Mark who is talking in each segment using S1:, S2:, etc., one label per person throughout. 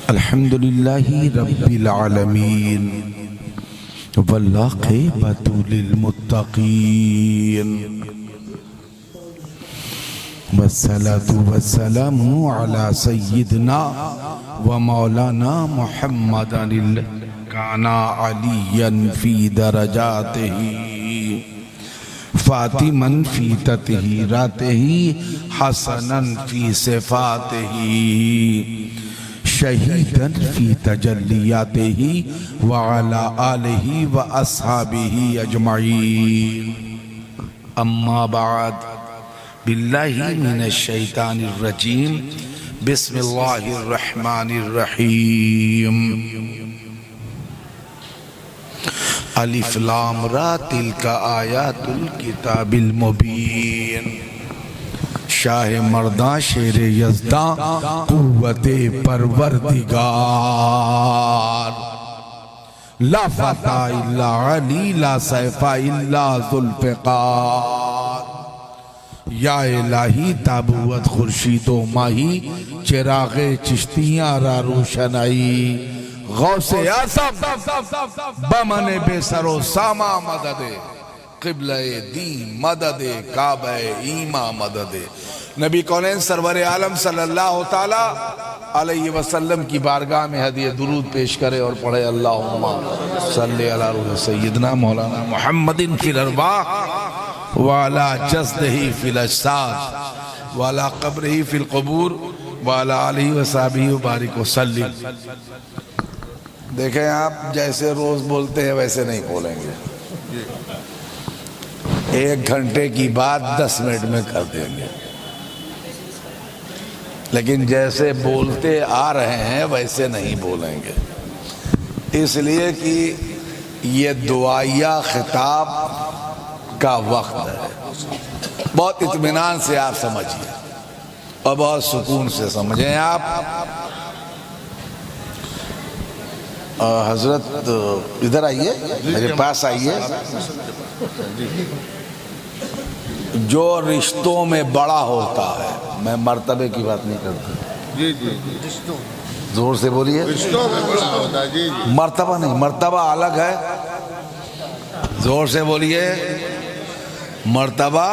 S1: الحمدللہ رب العالمین والعاقبۃ للمتقین والصلاة والسلام علی سیدنا و مولانا محمد کانا علیاً فی درجاتہ فاطماً فی تطہیراتہ حسناً فی صفاتہ شہیداً فی تجلیاتہ وعلی آلہ واصحابہ اجمعین اما بعد باللہ من الشیطان الرجیم بسم اللہ الرحمن الرحیم الف لام را تلک آیات الکتاب المبین شاہ مرداں شیر یزداں قوت پروردگار لا فتح الا علی لا سیف الا ذوالفقار یا الہی تابوت خورشید و ماہی چراغ چشتیاں را روشنائی غوث اعظم بمن بے سر و ساما مدد قبلہ دین مدد کعبہ ایمان مدد نبی کونین سرور عالم صلی اللہ تعالی علیہ وسلم کی بارگاہ میں ہدیہ درود پیش کرے اور پڑھے اللہم صلی علی روح سیدنا مولانا محمد فی الارواح وعلا جسدہ فی الاجساد وعلا قبرہ فی القبور وعلا آلہ وصحبہ وبارک وسلم دیکھیں آپ جیسے روز بولتے ہیں ویسے نہیں بولیں گے 1 گھنٹے کی بات 10 منٹ میں کر دیں گے لیکن جیسے بولتے آ رہے ہیں ویسے نہیں بولیں گے اس لیے کہ یہ دعائیہ خطاب کا وقت ہے بہت اطمینان سے آپ سمجھیں اور بہت سکون سے سمجھیں آپ حضرت ادھر آئیے میرے پاس آئیے جو رشتوں میں بڑا ہوتا ہے میں مرتبے کی بات نہیں کرتا زور سے بولیے مرتبہ نہیں مرتبہ الگ ہے زور سے بولیے مرتبہ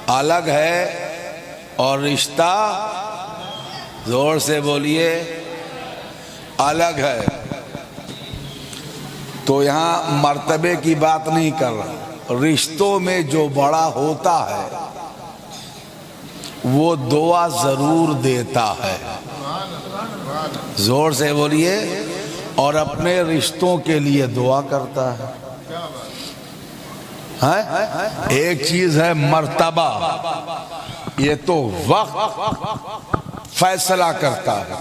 S1: الگ ہے اور رشتہ زور سے بولیے الگ ہے تو یہاں مرتبے کی بات نہیں کر رہا رشتوں میں جو بڑا ہوتا ہے وہ دعا ضرور دیتا ہے زور سے بولیے اور اپنے رشتوں کے لیے دعا کرتا ہے ایک چیز ہے مرتبہ یہ تو وقت فیصلہ کرتا ہے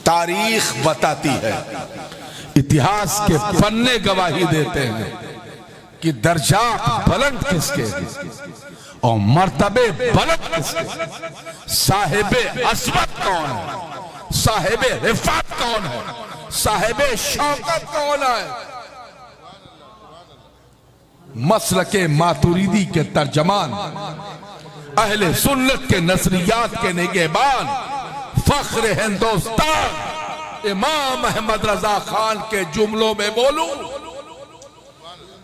S1: تاریخ بتاتی ہے اتہاس کے پنے گواہی دیتے ہیں کہ درجات بلند کس کے اور مرتبے بلند کس کے صاحب عظمت کون ہے صاحب رفعت کون ہے صاحب شوکت کون ہے مسلک ماتوریدی کے ترجمان اہل سنت کے نظریات کے نگہبان فخر ہندوستان امام احمد رضا خان کے جملوں میں بولوں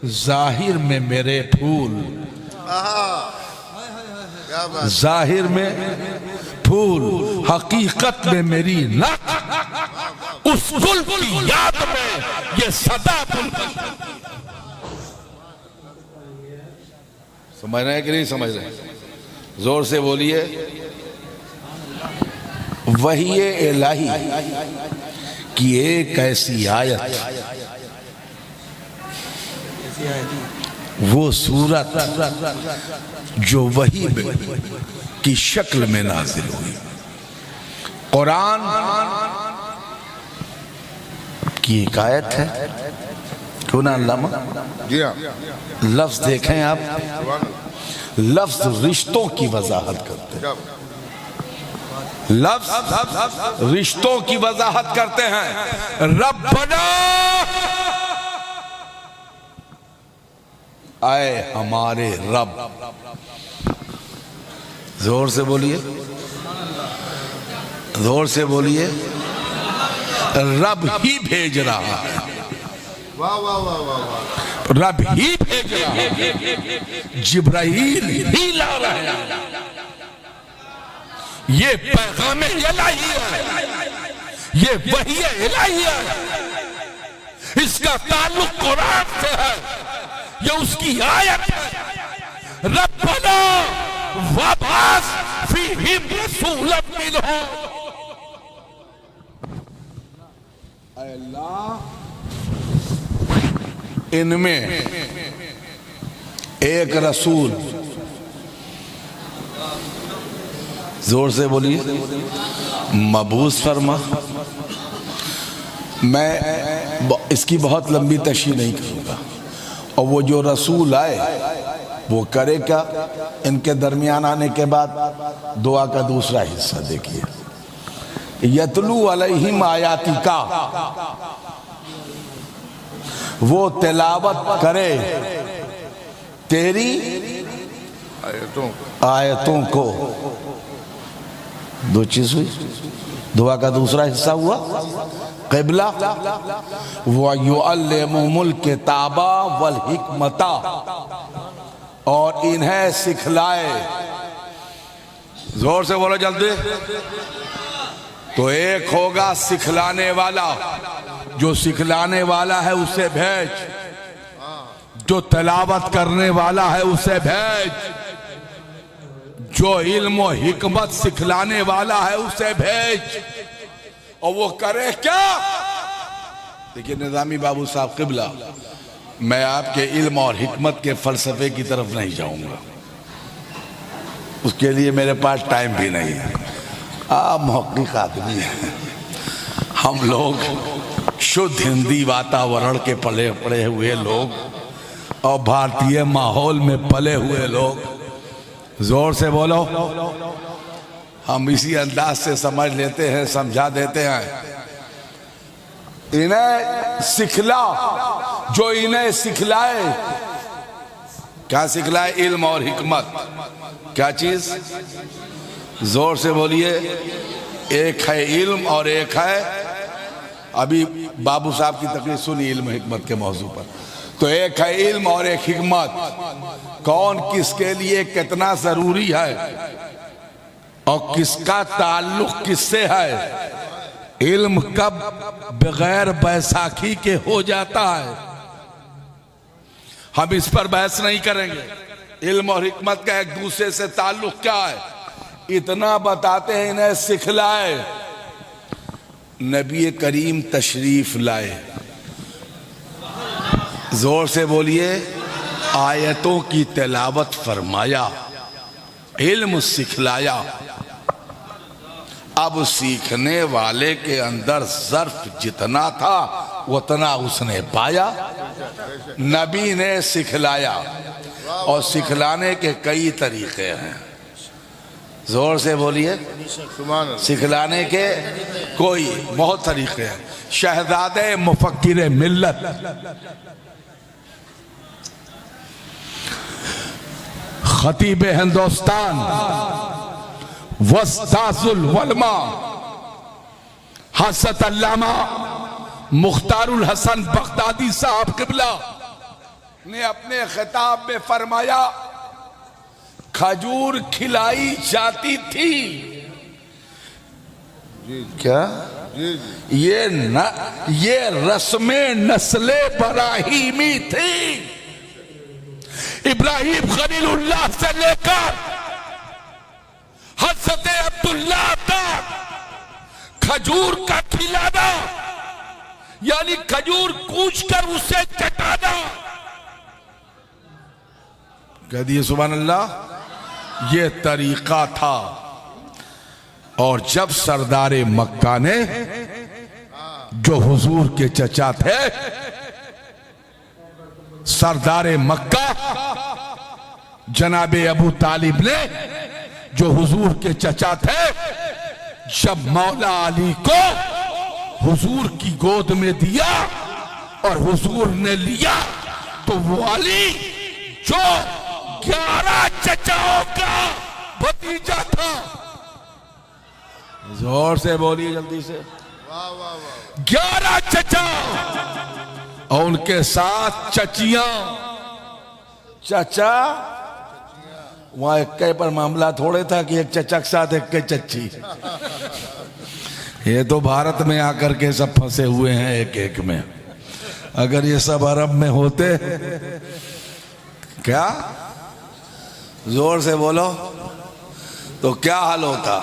S1: ظاہر میں میرے پھول ظاہر میں پھول حقیقت میں میری نت اس گل کی یاد میں یہ صدا بلبل سمجھ رہے ہیں کہ نہیں سمجھ رہے ہیں زور سے بولیے وحی الہی کی ایک ایسی آیت وہ سورت جو وحی کی شکل میں نازل ہوئی قرآن کی ایک آیت ہے کیوں نہ علامہ لفظ دیکھیں آپ لفظ رشتوں کی وضاحت کرتے ہیں لفظ رشتوں کی وضاحت کرتے ہیں ربنا اے ہمارے رب زور سے بولیے زور سے بولیے، رب ہی بھیج رہا ہے،
S2: واہ واہ واہ واہ،
S1: رب ہی بھیج رہا ہے، جبرائیل ہی لا رہا ہے، یہ پیغام الہی ہے، یہ وحی الہی ہے، اس کا تعلق قرآن سے ہے، یہ اس کی آیت ہے، ربنا وابعث فیہم رسولا منہم، اے اللہ ان میں ایک رسول، زور سے بولیے، مبعوث فرما۔ میں اس کی بہت لمبی تشریح نہیں کروں گا، اور وہ جو رسول آئے وہ کرے کیا؟ ان کے درمیان آنے کے بعد دعا کا دوسرا حصہ دیکھیے، یتلو علیہم آیاتی کا، وہ تلاوت کرے تیری آیتوں کو، دو چیز ہوئی، دعا کا دوسرا حصہ ہوا قبلہ، وَيُعَلِّمُهُمُ الْكِتَابَ وَالْحِکْمَةَ، اور انہیں سکھلائے، زور سے بولو جلدی، تو ایک ہوگا سکھلانے والا، جو سکھلانے والا ہے اسے بھیج، جو تلاوت کرنے والا ہے اسے بھیج، جو علم و حکمت سکھلانے والا ہے اسے بھیج، اور وہ کرے کیا؟ دیکھیں نظامی بابو صاحب قبلہ، میں آپ کے علم اور حکمت کے فلسفے کی طرف نہیں جاؤں گا، اس کے لیے میرے پاس ٹائم بھی نہیں ہے، آپ محقق آدمی ہیں، ہم لوگ شدھ ہندی واتاورن کے پلے پڑے ہوئے لوگ اور بھارتیہ ماحول میں پلے ہوئے لوگ، زور سے بولو، ہم اسی انداز سے سمجھ لیتے ہیں، سمجھا دیتے ہیں، انہیں سکھلا، جو انہیں سکھلائے، کیا سکھلائے؟ علم اور حکمت، کیا چیز؟ زور سے بولیے، ایک ہے علم اور ایک ہے، ابھی بابو صاحب کی تقریر سنی علم و حکمت کے موضوع پر، تو ایک ہے علم اور ایک حکمت، کون کس کے لیے کتنا ضروری ہے اور کس کا تعلق کس سے ہے؟ علم کب بغیر بیساکھی کے ہو جاتا ہے؟ ہم اس پر بحث نہیں کریں گے، علم اور حکمت کا ایک دوسرے سے تعلق کیا ہے، اتنا بتاتے ہیں انہیں سکھلائے، نبی کریم تشریف لائے، زور سے بولیے، آیتوں کی تلاوت فرمایا، علم سکھلایا، اب سیکھنے والے کے اندر ظرف جتنا تھا اتنا اس نے پایا، نبی نے سکھلایا، اور سکھلانے کے کئی طریقے ہیں، زور سے بولیے، سکھلانے کے کوئی بہت طریقے ہیں، شہزادے مفکر ملت خطیب ہندوستان وستاذ العلماء حضرت علامہ مختار الحسن بغدادی صاحب قبلہ نے اپنے خطاب میں فرمایا، کھجور کھلائی جاتی تھی، کیا؟ یہ رسم نسل ابراہیمی تھی، ابراہیم خلیل اللہ سے لے کر حضرت عبداللہ تک کھجور کا کھلانا، یعنی کھجور کوچ کر اسے چٹانا، کہہ دیئے سبحان اللہ، یہ طریقہ تھا۔ اور جب سردار مکہ نے، جو حضور کے چچا تھے، سردار مکہ جناب ابو طالب نے، جو حضور کے چچا تھے، جب مولا علی کو حضور کی گود میں دیا اور حضور نے لیا، تو وہ علی جو 11 چچاؤں کا بھتیجا تھا، زور سے بولیے جلدی سے.
S2: واہ واہ واہ
S1: 11 چچا اور ان کے ساتھ چچیاں. چچا وہاں اکے پر معاملہ تھوڑے تھا کہ ایک چچا کے ساتھ ایک چچی. یہ تو بھارت میں آ کر کے سب پھنسے ہوئے ہیں ایک ایک میں. اگر یہ سب عرب میں ہوتے کیا زور سے بولو تو کیا حال ہوتا.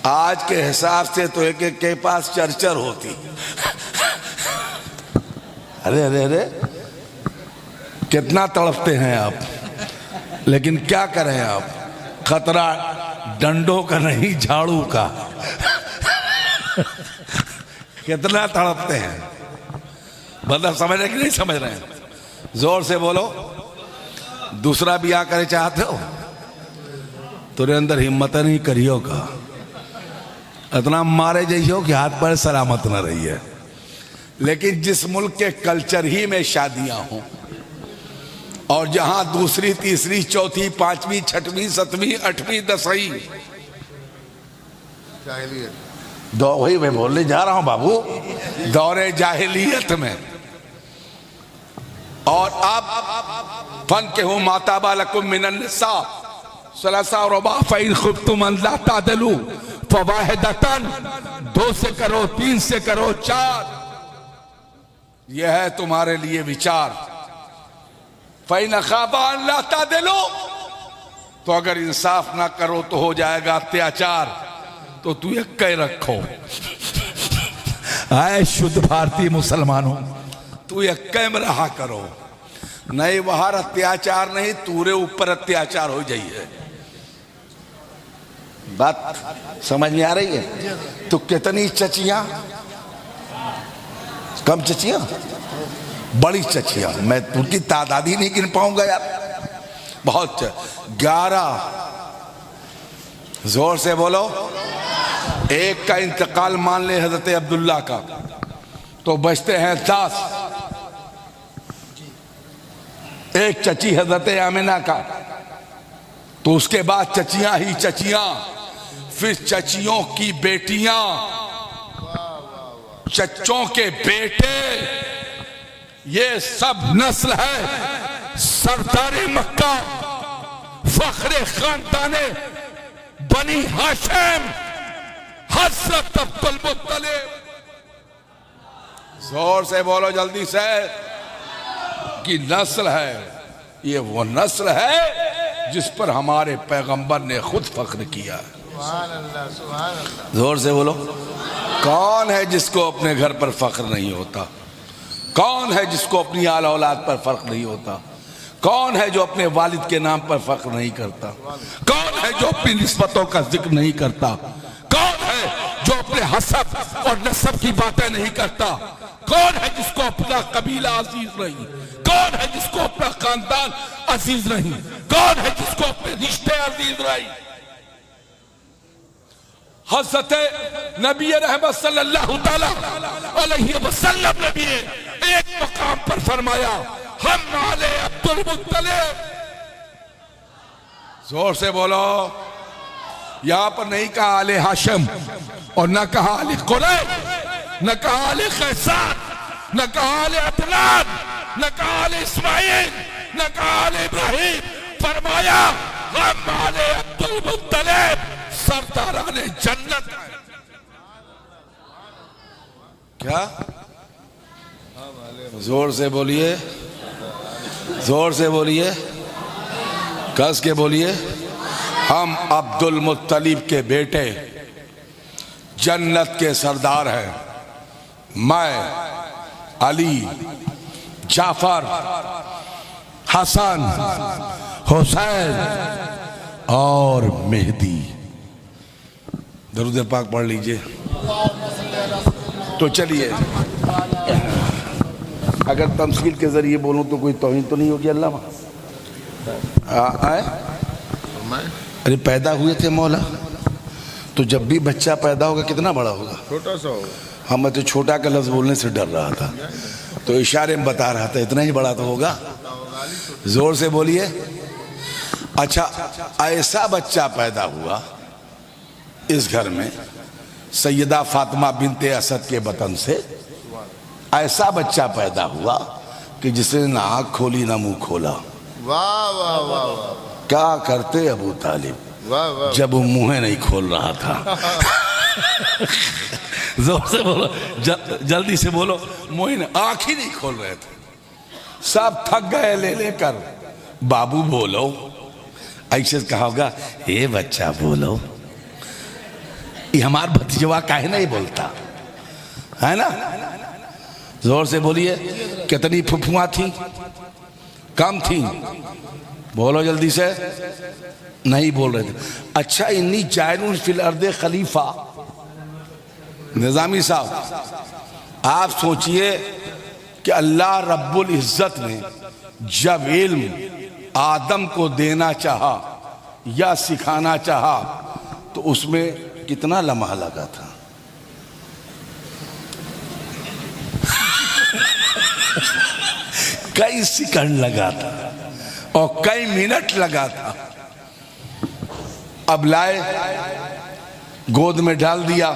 S1: آج کے حساب سے تو ایک ایک کے پاس چرچر ہوتی. ارے ارے ارے کتنا تڑپتے ہیں آپ. لیکن کیا کریں آپ, خطرہ ڈنڈوں کا نہیں جھاڑو کا. کتنا تڑپتے ہیں. مطلب سمجھ رہے کہ نہیں سمجھ رہے ہیں. زور سے بولو. دوسرا بھی آ کر چاہتے ہو تیرے اندر ہمت نہیں کریو کا. اتنا مارے جیسے ہو کہ ہاتھ پر سلامت نہ رہی ہے. لیکن جس ملک کے کلچر ہی میں شادیاں ہوں اور جہاں دوسری تیسری چوتھی پانچویں چھٹویں ستویں آٹھویں دسویں
S2: جاہلیت
S1: وہی میں بولنے جا رہا ہوں بابو, دور جاہلیت میں. اور اب فَانكِحُوا مَا طَابَ لَكُم مِّنَ النِّسَاءِ ثُلَاثَ وَرُبَاعَ فَإِنْ خِفْتُمْ أَلَّا تَعْدِلُوا فَوَاحِدَةً 2 سے کرو 3 سے کرو 4. یہ ہے تمہارے لیے وچار. فَإِنْ خَافَا أَلَّا تَعْدِلُوا تو اگر انصاف نہ کرو تو ہو جائے گا اتیاچار. تو تو یہ کہہ رکھو آئے شدھ بھارتی مسلمانوں, تو یہ کہم رہا کرو. نہیں وہاں اتیاچار نہیں, تورے اوپر اتیاچار ہو جائیے. بات سمجھ میں آ رہی ہے. تو کتنی چچیاں, کم چچیاں, بڑی چچیاں. میں ان کی تعداد ہی نہیں گن پاؤں گا یار, بہت. 11 زور سے بولو. ایک کا انتقال مان لے حضرت عبداللہ کا تو بچتے ہیں 10. ایک چچی حضرت آمنہ کا تو اس کے بعد چچیاں ہی چچیاں, پھر چچیوں کی بیٹیاں, چچوں کے بیٹے. یہ سب نسل ہے سردار مکہ, فخر خاندان بنی ہاشم, حضرت عبد المطلب. زور سے بولو جلدی سے. کی نسل ہے. یہ وہ نسل ہے جس پر ہمارے پیغمبر نے خود فخر کیا.
S2: سبحان اللہ سبحان اللہ.
S1: زور سے بولو. کون ہے جس کو اپنے گھر پر فخر نہیں ہوتا؟ کون ہے جس کو اپنی آل اولاد پر فخر نہیں ہوتا؟ کون ہے جو اپنے والد کے نام پر فخر نہیں کرتا؟ کون ہے جو اپنی نسبتوں کا ذکر نہیں کرتا؟ کون ہے جو اپنے حسب اور نسب کی باتیں نہیں کرتا؟ کون ہے جس کو اپنا قبیلہ عزیز نہیں؟ کون ہے جس کو اپنا خاندان عزیز نہیں؟ کون ہے جس کو اپنے رشتے عزیز نہیں؟ حضرت نبی رحمت صلی اللہ علیہ وسلم نے بھی ایک مقام پر فرمایا ہم آل عبد المطلب. زور سے بولو. یہاں پر نہیں کہا آل ہاشم اور نہ کہا آل قریش, نہ کہا آل قیسان, نہ کہا آل عدنان, نہ کہا آل اسماعیل, نہ کہا آل ابراہیم. فرمایا ہم آل عبد المطلب سرداران جنت. کیا زور سے بولیے, زور سے بولیے, کس کے بولیے. ہم عبد المطلب کے بیٹے جنت کے سردار ہیں. میں علی, جعفر, حسن, حسین اور مہدی. درود پاک پڑھ لیجئے. تو چلیے, اگر تمثیل کے ذریعے بولوں تو کوئی توہین تو نہیں ہوگی اللہ آئے. ارے پیدا ہوئے تھے مولا, تو جب بھی بچہ پیدا ہوگا کتنا بڑا ہوگا؟
S2: چھوٹا سا ہوگا.
S1: ہم میں تو چھوٹا کا لفظ بولنے سے ڈر رہا تھا, تو اشارے میں بتا رہا تھا اتنا ہی بڑا تو ہوگا. زور سے بولیے. اچھا ایسا بچہ پیدا ہوا اس گھر میں سیدہ فاطمہ بنت اسد کے بطن سے ایسا بچہ پیدا ہوا کہ جس نے نہ آنکھ کھولی نہ منہ کھولا.
S2: واہ واہ واہ واہ
S1: کیا کرتے ابو طالب
S2: واہ واہ.
S1: جب وہ منہ نہیں کھول رہا تھا؟ زور سے بولو، جلدی سے بولو. منہ آنکھ ہی نہیں کھول رہے تھے، سب تھک گئے لے لے کر. بابو بولو. ایسے کہا ہوگا اے بچہ بولو. یہ ہمار بھتیجوا کاہے نہیں بولتا ہے نا؟ زور سے بولیے. کتنی پھپھواں تھیں؟ کم تھیں؟ بولو جلدی سے. نہیں بول رہے تھے. اچھا انی جاعل فی الارض خلیفہ. نظامی صاحب آپ سوچئے کہ اللہ رب العزت نے جب علم آدم کو دینا چاہا یا سکھانا چاہا تو اس میں کتنا لمحہ لگا تھا؟ کئی سیکنڈ لگا تھا اور کئی منٹ لگا تھا. اب لائے گود میں ڈال دیا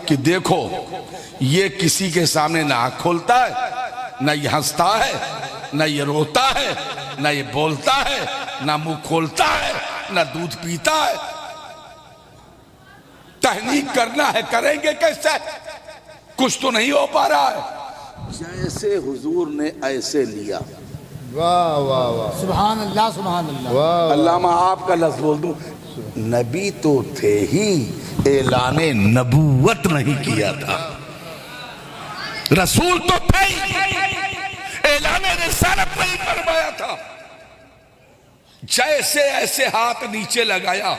S1: کہ دیکھو یہ کسی کے سامنے نہ آنکھ کھولتا ہے، نہ یہ ہنستا ہے، نہ یہ روتا ہے، نہ یہ بولتا ہے، نہ منہ کھولتا ہے، نہ دودھ پیتا ہے. تحنیک کرنا ہے، کریں گے کیسے؟ کچھ تو نہیں ہو پا رہا ہے. جیسے حضور نے ایسے لیا.
S2: واہ واہ واہ.
S3: سبحان اللہ سبحان اللہ.
S2: واہ
S1: علامہ آپ کا لفظ بول دوں. نبی تو تھے ہی، اعلان نبوت نہیں کیا تھا. رسول تو تھے ہی، اعلان رسالت نہیں فرمایا تھا. جیسے ایسے ہاتھ نیچے لگایا.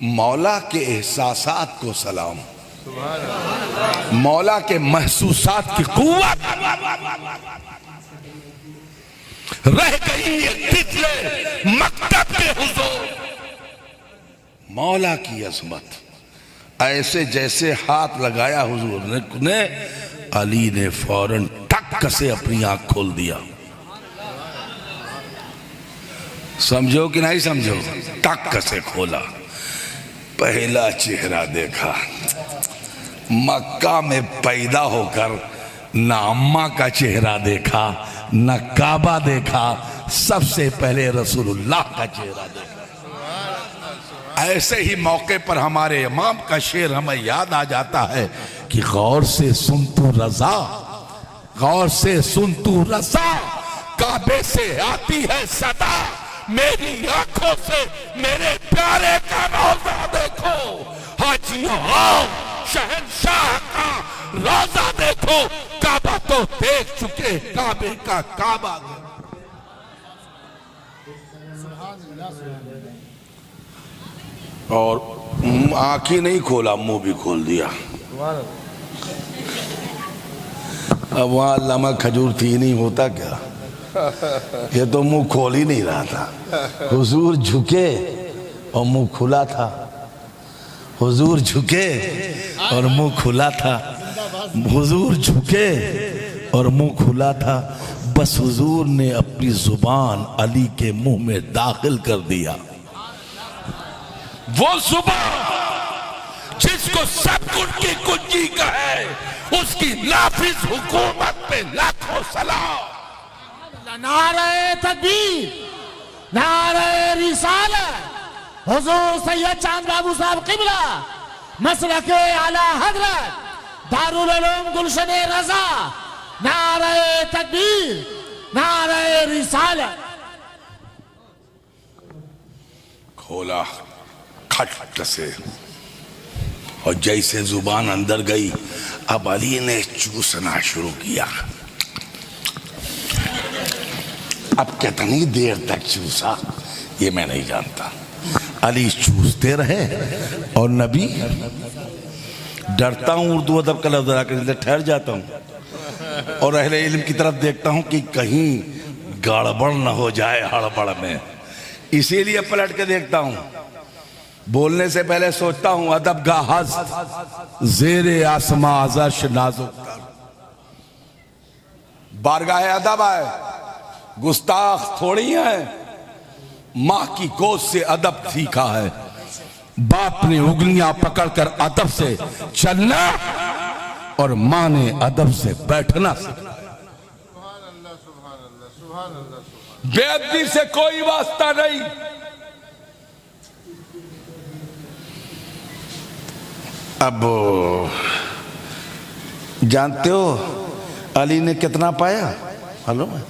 S1: مولا کے احساسات کو سلام، مولا کے محسوسات کی قوت. رہ گئی یہ تتلے مکتب کے حضور. مولا کی عظمت. ایسے جیسے ہاتھ لگایا حضور نے، علی نے فوراً ٹک سے اپنی آنکھ کھول دیا. سمجھو کہ نہیں سمجھو؟ ٹک سے کھولا. پہلا چہرہ دیکھا. مکہ میں پیدا ہو کر نہ اماں کا چہرہ دیکھا نہ کعبہ دیکھا، سب سے پہلے رسول اللہ کا چہرہ دیکھا. ایسے ہی موقع پر ہمارے امام کا شعر ہمیں یاد آ جاتا ہے کہ غور سے سن تو رضا، غور سے سن تو رضا، کعبے سے آتی ہے صدا. میری آنکھوں سے میرے پیارے کا روزہ دیکھو. حاجیوں آؤ شہنشاہ کا روزہ دیکھو. کعبہ تو دیکھ چکے، کعبے کا کعبہ. اور آنکھیں نہیں کھولا، منہ بھی کھول دیا. اب وہاں علامہ کھجور تھی نہیں، ہوتا کیا؟ یہ تو منہ کھول ہی نہیں رہا تھا. حضور جھکے اور منہ کھلا تھا. حضور جھکے اور منہ کھلا تھا. حضور جھکے اور منہ کھلا تھا. بس حضور نے اپنی زبان علی کے منہ میں داخل کر دیا. وہ زبان جس کو سب کچھ کی کنجی کہے، اس کی نافذ حکومت پہ لاکھوں سلام.
S3: نعرہ تکبیر، نعرہ رسالت. حضور سید چاند بابو صاحب قبلہ، مسلک اعلی حضرت دارالعلوم گلشن رضا. نعرہ تکبیر، نعرہ رسالت.
S1: کھولا کھٹ سے، اور جیسے زبان اندر گئی اب علی نے چوسنا شروع کیا. اب کتنی دیر تک چوسا یہ میں نہیں جانتا. علی چوستے رہے اور نبی. ڈرتا ہوں اردو ادب کا لفظ ذرا کر ٹھہر جاتا ہوں اور اہل علم کی طرف دیکھتا ہوں کہ کہیں گڑبڑ نہ ہو جائے ہڑبڑ میں، اسی لیے پلٹ کے دیکھتا ہوں. بولنے سے پہلے سوچتا ہوں ادب کا ہست زیر آسماں عرش نازک کر. بارگاہ ادب آئے، گستاخ تھوڑی ہیں. ماں کی گود سے ادب سیکھا ہے. باپ نے انگلیاں پکڑ کر ادب سے چلنا اور ماں نے ادب سے بیٹھنا سکھایا۔ بے ادبی سے کوئی واسطہ نہیں۔ اب جانتے ہو علی نے کتنا پایا؟ معلوم ہے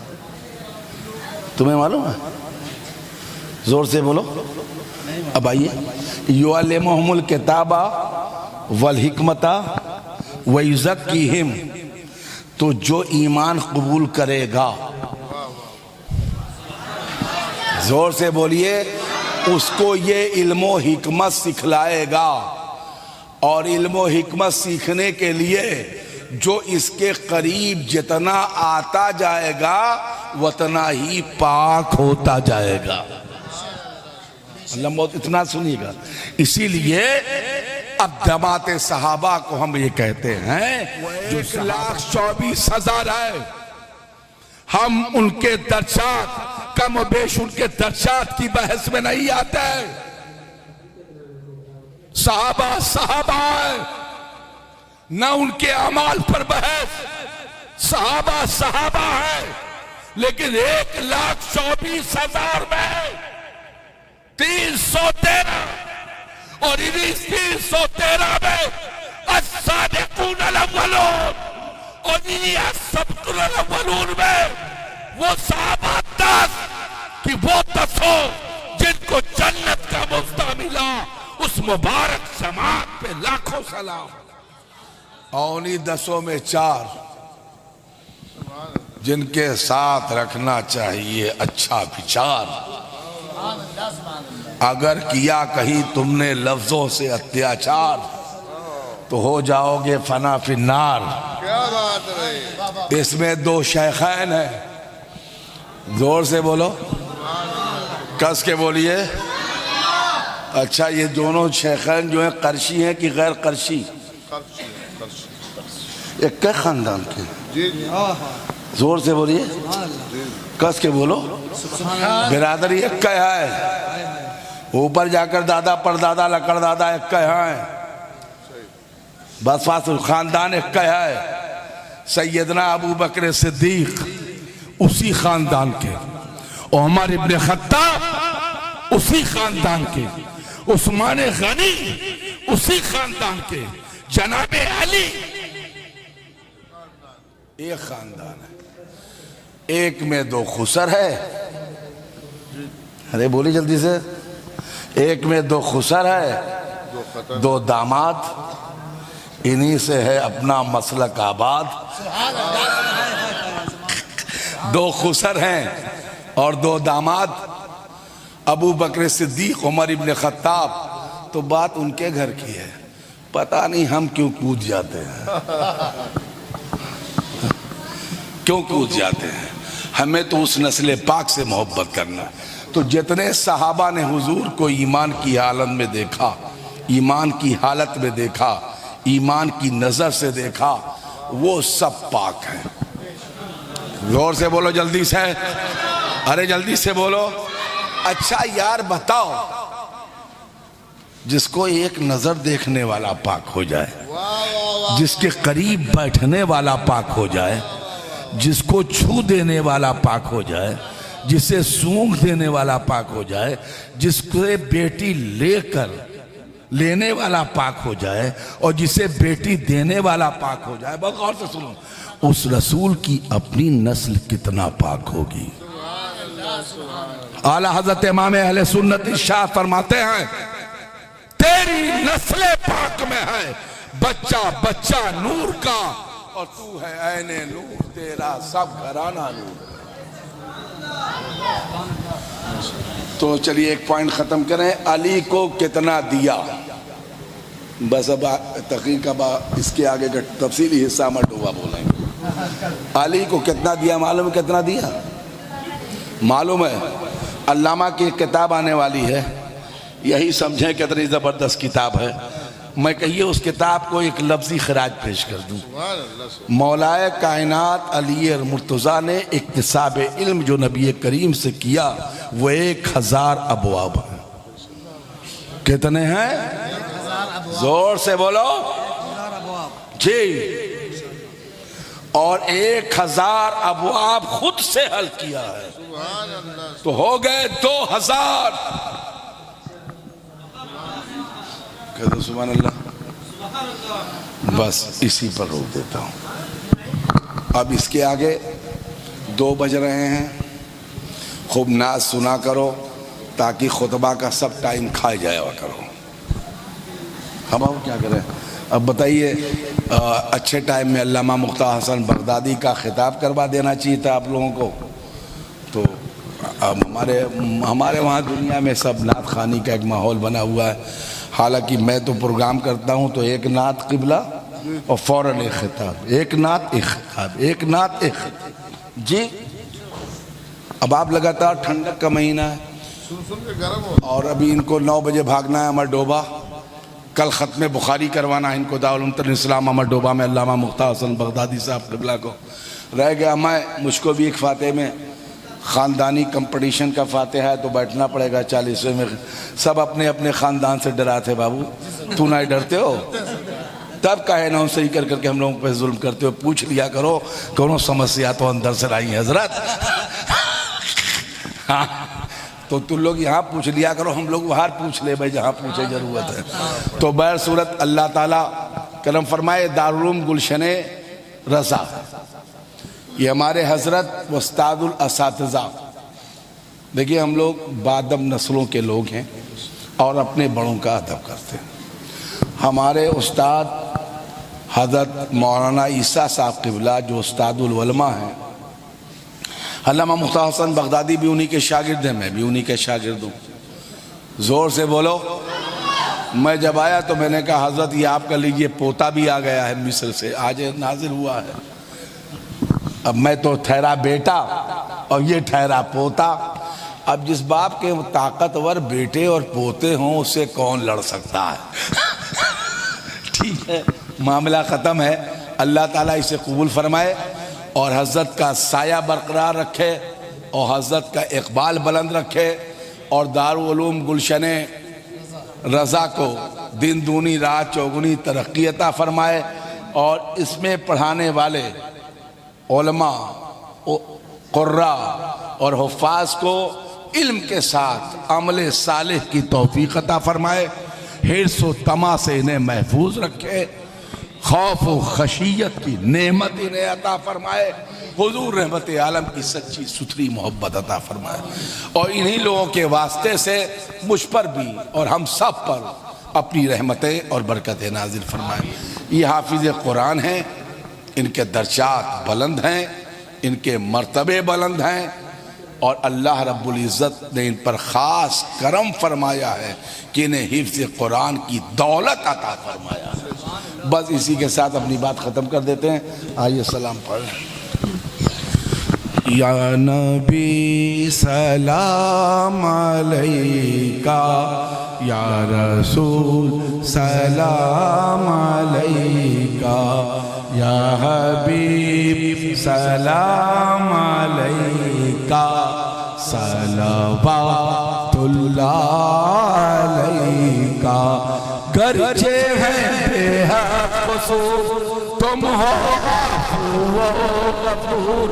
S1: تمہیں؟ معلوم ہے؟ زور سے بولو۔ اب آئیے، یعلمہم الکتاب والحکمت ویزکیہم، تو جو ایمان قبول کرے گا، زور سے بولیے، اس کو یہ علم و حکمت سکھلائے گا، اور علم و حکمت سیکھنے کے لیے جو اس کے قریب جتنا آتا جائے گا اتنا ہی پاک ہوتا جائے گا۔ اللہ موت اتنا سنیے گا۔ اسی لیے اب جماعت صحابہ کو ہم یہ کہتے ہیں جو 1,24,000 ہے، ہم ان کے درجات کم و بیش ان کے درجات کی بحث میں نہیں آتے۔ صحابہ صحابہ ہے، نہ ان کے اعمال پر بحث، صحابہ صحابہ ہے، لیکن 1,24,000 میں 313 اور انہی 313 میں الصادقون الاولون اور انہی السابقون الاولون میں وہ صحابہ 10 کہ وہ 10 جن کو جنت کا مفتاح ملا، اس مبارک جماعت پہ لاکھوں سلام۔ اور انہی 10 میں 4 جن کے ساتھ رکھنا چاہیے اچھا بچار۔ اگر کیا کہیں تم نے لفظوں سے اتیاچار تو ہو جاؤ گے فنا فی النار۔
S2: کیا بات رہی؟
S1: اس میں 2 شیخین ہیں، زور سے بولو، کس کے بولیے۔ اچھا، یہ دونوں شیخین جو ہیں قرشی ہیں کہ غیر قرشی؟ ایک کے خاندان کے؟
S2: جی جی،
S1: زور سے بولیے، کس کے بولو۔ برادری ایک کا ہے، اوپر جا کر دادا پردادا لکڑ دادا ایک کا ہے، بس فاصل خاندان ایک کا ہے۔ سیدنا ابو بکر صدیق اسی خاندان کے، عمر ابن خطاب اسی خاندان کے، عثمان غنی اسی خاندان کے، جناب علی ایک خاندان ہے۔ ایک میں 2 خسر ہے، ارے بولی جلدی سے، ایک میں 2 خسر ہے، 2 داماد، انہی سے ہے اپنا مسلک آباد۔ 2 خسر ہیں اور 2 داماد، ابو بکر صدیق عمر ابن خطاب، تو بات ان کے گھر کی ہے۔ پتہ نہیں ہم کیوں کود جاتے ہیں، کیوں کود جاتے ہیں؟ ہمیں تو اس نسل پاک سے محبت کرنا۔ تو جتنے صحابہ نے حضور کو ایمان کی حالت میں دیکھا، ایمان کی حالت میں دیکھا، ایمان کی نظر سے دیکھا، وہ سب پاک ہیں۔ زور سے بولو جلدی سے، ارے جلدی سے بولو۔ اچھا یار بتاؤ، جس کو ایک نظر دیکھنے والا پاک ہو جائے، جس کے قریب بیٹھنے والا پاک ہو جائے، جس کو چھو دینے والا پاک ہو جائے، جسے سونگھ دینے والا پاک ہو جائے، جس کو بیٹی لے کر لینے والا پاک ہو جائے، اور جسے بیٹی دینے والا پاک ہو جائے، بہت غور سے سنو، اس رسول کی اپنی نسل کتنا پاک ہوگی۔ اعلیٰ حضرت امام اہل سنت شاہ فرماتے ہیں، تیری نسل پاک میں ہے بچہ بچہ نور کا، اور تو ہے عین نور، تیرا سب گھرانہ نور۔ تو چلیے ایک پوائنٹ ختم کریں، علی کو کتنا دیا؟ بس اب تحقیق اب اس کے آگے کا تفصیلی حصہ میں ڈوبا بولیں گے۔ علی کو کتنا دیا معلوم ہے؟ کتنا دیا معلوم ہے؟ علامہ کی کتاب آنے والی ہے، یہی سمجھیں کتنی زبردست کتاب ہے۔ میں کہیے اس کتاب کو ایک لفظی خراج پیش کر دوں۔ مولائے کائنات علی مرتضیٰ نے اکتساب علم جو نبی کریم سے کیا، وہ 1000 ابواب ہیں۔ کتنے ہیں؟ زور سے بولو جی. اور 1000 ابواب خود سے حل کیا ہے تو ہو گئے 2000. کہتے سبحان اللہ. بس اسی پر روک دیتا ہوں. اب اس کے آگے 2 بج رہے ہیں. خوب ناز سنا کرو تاکہ خطبہ کا سب ٹائم کھائے جائے کرو. ہم اب کیا کریں؟ اب بتائیے اچھے ٹائم میں علامہ مختار حسن بغدادی کا خطاب کروا دینا چاہیے تھا آپ لوگوں کو. تو اب ہمارے وہاں دنیا میں سب نعت خوانی کا ایک ماحول بنا ہوا ہے. حالانکہ میں تو پروگرام کرتا ہوں تو ایک نعت قبلہ اور فوراً ایک خطاب, ایک نعت ایک خطاب, ایک نعت ایک خطاب. جی اب آپ لگاتار ٹھنڈک کا مہینہ ہے اور ابھی ان کو 9 بجے بھاگنا ہے امر ڈوبا. کل ختم بخاری کروانا ہے ان کو دارالعلوم اسلام امر ڈوبا میں علامہ مختار حسن بغدادی صاحب قبلہ کو. رہ گیا مجھ کو بھی ایک فاتح میں خاندانی کمپٹیشن کا فاتح ہے تو بیٹھنا پڑے گا 40ویں میں. سب اپنے اپنے خاندان سے ڈراتے بابو, تو نہ ڈرتے ہو تب کہے نہ صحیح کر کے ہم لوگوں پہ ظلم کرتے ہو. پوچھ لیا کرو کونوں سمسیا تو اندر سے لائی حضرت. تو تم لوگ یہاں پوچھ لیا کرو, ہم لوگ باہر پوچھ لے بھائی جہاں پوچھے ضرورت ہے. تو بہر صورت اللہ تعالیٰ کرم فرمائے. دارالعلوم گلشن رضا یہ ہمارے حضرت استاد الاساتذہ. دیکھیے ہم لوگ بادب نسلوں کے لوگ ہیں اور اپنے بڑوں کا ادب کرتے ہیں. ہمارے استاد حضرت مولانا عیسیٰ صاحب قبلہ جو استاد العلماء ہیں, علامہ مختار حسن بغدادی بھی انہی کے شاگرد ہیں, میں بھی انہی کے شاگرد ہوں. زور سے بولو. میں جب آیا تو میں نے کہا حضرت یہ آپ کا لیجئے پوتا بھی آ گیا ہے مصر سے, آج نازل ہوا ہے. اب میں تو ٹھہرا بیٹا اور یہ ٹھہرا پوتا. اب جس باپ کے طاقتور بیٹے اور پوتے ہوں اس سے کون لڑ سکتا ہے؟ ٹھیک ہے, معاملہ ختم ہے. اللہ تعالیٰ اسے قبول فرمائے اور حضرت کا سایہ برقرار رکھے اور حضرت کا اقبال بلند رکھے اور دارالعلوم گلشن رضا کو دن دونی رات چوگنی ترقی عطا فرمائے اور اس میں پڑھانے والے علماء قراء اور حفاظ کو علم کے ساتھ عمل صالح کی توفیق عطا فرمائے. حرص و طمع سے انہیں محفوظ رکھے, خوف و خشیت کی نعمت انہیں عطا فرمائے, حضور رحمت عالم کی سچی ستھری محبت عطا فرمائے اور انہی لوگوں کے واسطے سے مجھ پر بھی اور ہم سب پر اپنی رحمتیں اور برکتیں نازل فرمائے. یہ حافظ قرآن ہیں, ان کے درجات بلند ہیں, ان کے مرتبے بلند ہیں اور اللہ رب العزت نے ان پر خاص کرم فرمایا ہے کہ انہیں حفظ قرآن کی دولت عطا فرمایا ہے. بس اسی کے ساتھ اپنی بات ختم کر دیتے ہیں. آئیے سلام پڑھ. یا نبی سلام علیکہ, یا رسول سلام علیکہ, یا حبیب سلام علیکہ, صلوات اللہ علیکہ. گرچہ ہیں بے حق قصور تم ہو عفو و غفور,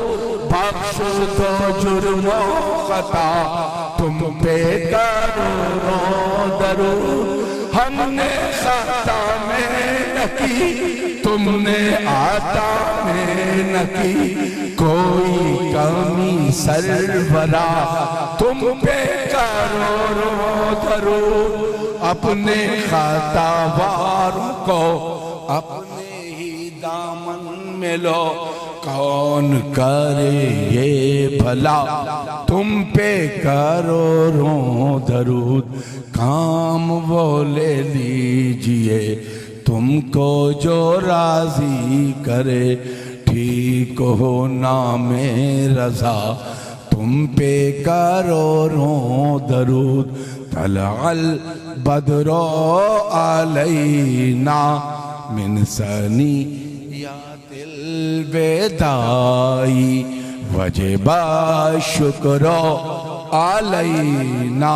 S1: بخش دو جرم و خطا تم پہ کروڑوں درود. ہم نے خطا میں نہ کی تم نے عطا میں نہ کی, کوئی کمی سرورا تم پہ کروڑوں درود. اپنے خطا واروں کو اپنے ہی دامن میں لو, کون کرے یہ بھلا تم پہ کروڑوں درود. کام وہ لے لیجئے تم کو جو راضی کرے, ٹھیک ہو نام رضا تم پہ کروڑوں درود. طلع البدر علینا من ثنیات الوداع وجب الشکر علینا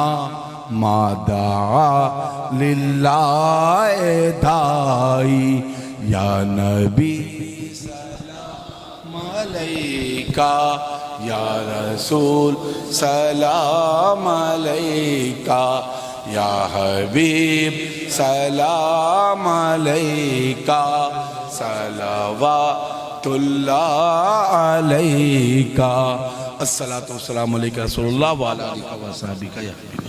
S1: ما دعا للہ دائی یا نبی سلام علیکہ یا رسول سلام علیکہ یا حبیب سلام علیکہ صلوات اللہ علیکہ الصلاۃ والسلام علیکہ رسول اللہ وعلی آلہ وصحبہ یا حبیب